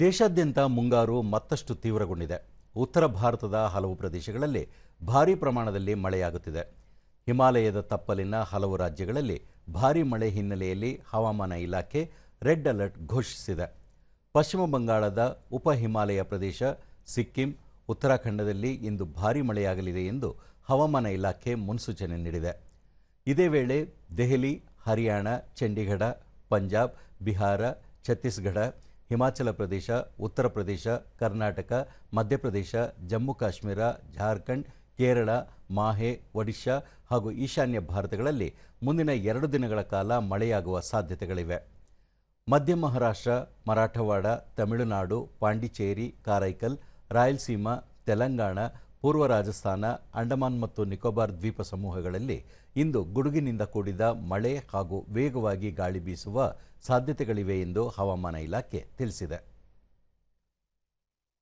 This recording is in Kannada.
ದೇಶಾದ್ಯಂತ ಮುಂಗಾರು ಮತ್ತಷ್ಟು ತೀವ್ರಗೊಂಡಿದೆ. ಉತ್ತರ ಭಾರತದ ಹಲವು ಪ್ರದೇಶಗಳಲ್ಲಿ ಭಾರೀ ಪ್ರಮಾಣದಲ್ಲಿ ಮಳೆಯಾಗುತ್ತಿದೆ. ಹಿಮಾಲಯದ ತಪ್ಪಲಿನ ಹಲವು ರಾಜ್ಯಗಳಲ್ಲಿ ಭಾರೀ ಮಳೆ ಹಿನ್ನೆಲೆಯಲ್ಲಿ ಹವಾಮಾನ ಇಲಾಖೆ ರೆಡ್ ಅಲರ್ಟ್ ಘೋಷಿಸಿದೆ. ಪಶ್ಚಿಮ ಬಂಗಾಳದ ಉಪ ಹಿಮಾಲಯ ಪ್ರದೇಶ, ಸಿಕ್ಕಿಂ, ಉತ್ತರಾಖಂಡದಲ್ಲಿ ಇಂದು ಭಾರೀ ಮಳೆಯಾಗಲಿದೆ ಎಂದು ಹವಾಮಾನ ಇಲಾಖೆ ಮುನ್ಸೂಚನೆ ನೀಡಿದೆ. ಇದೇ ವೇಳೆ ದೆಹಲಿ, ಹರಿಯಾಣ, ಚಂಡೀಗಢ, ಪಂಜಾಬ್, ಬಿಹಾರ, ಛತ್ತೀಸ್ಗಢ, ಹಿಮಾಚಲ ಪ್ರದೇಶ, ಉತ್ತರ ಪ್ರದೇಶ, ಕರ್ನಾಟಕ, ಮಧ್ಯಪ್ರದೇಶ, ಜಮ್ಮು ಕಾಶ್ಮೀರ, ಜಾರ್ಖಂಡ್, ಕೇರಳ, ಮಾಹೆ, ಒಡಿಶಾ ಹಾಗೂ ಈಶಾನ್ಯ ಭಾರತಗಳಲ್ಲಿ ಮುಂದಿನ 2 ದಿನಗಳ ಕಾಲ ಮಳೆಯಾಗುವ ಸಾಧ್ಯತೆಗಳಿವೆ. ಮಧ್ಯ ಮಹಾರಾಷ್ಟ್ರ, ಮರಾಠವಾಡ, ತಮಿಳುನಾಡು, ಪಾಂಡಿಚೇರಿ, ಕಾರೈಕಲ್, ರಾಯಲಸೀಮಾ, ತೆಲಂಗಾಣ, ಪೂರ್ವ ರಾಜಸ್ಥಾನ, ಅಂಡಮಾನ್ ಮತ್ತು ನಿಕೋಬಾರ್ ದ್ವೀಪ ಸಮೂಹಗಳಲ್ಲಿ ಇಂದು ಗುಡುಗಿನಿಂದ ಕೂಡಿದ ಮಳೆ ಹಾಗೂ ವೇಗವಾಗಿ ಗಾಳಿ ಬೀಸುವ ಸಾಧ್ಯತೆಗಳಿವೆ ಎಂದು ಹವಾಮಾನ ಇಲಾಖೆ ತಿಳಿಸಿದೆ.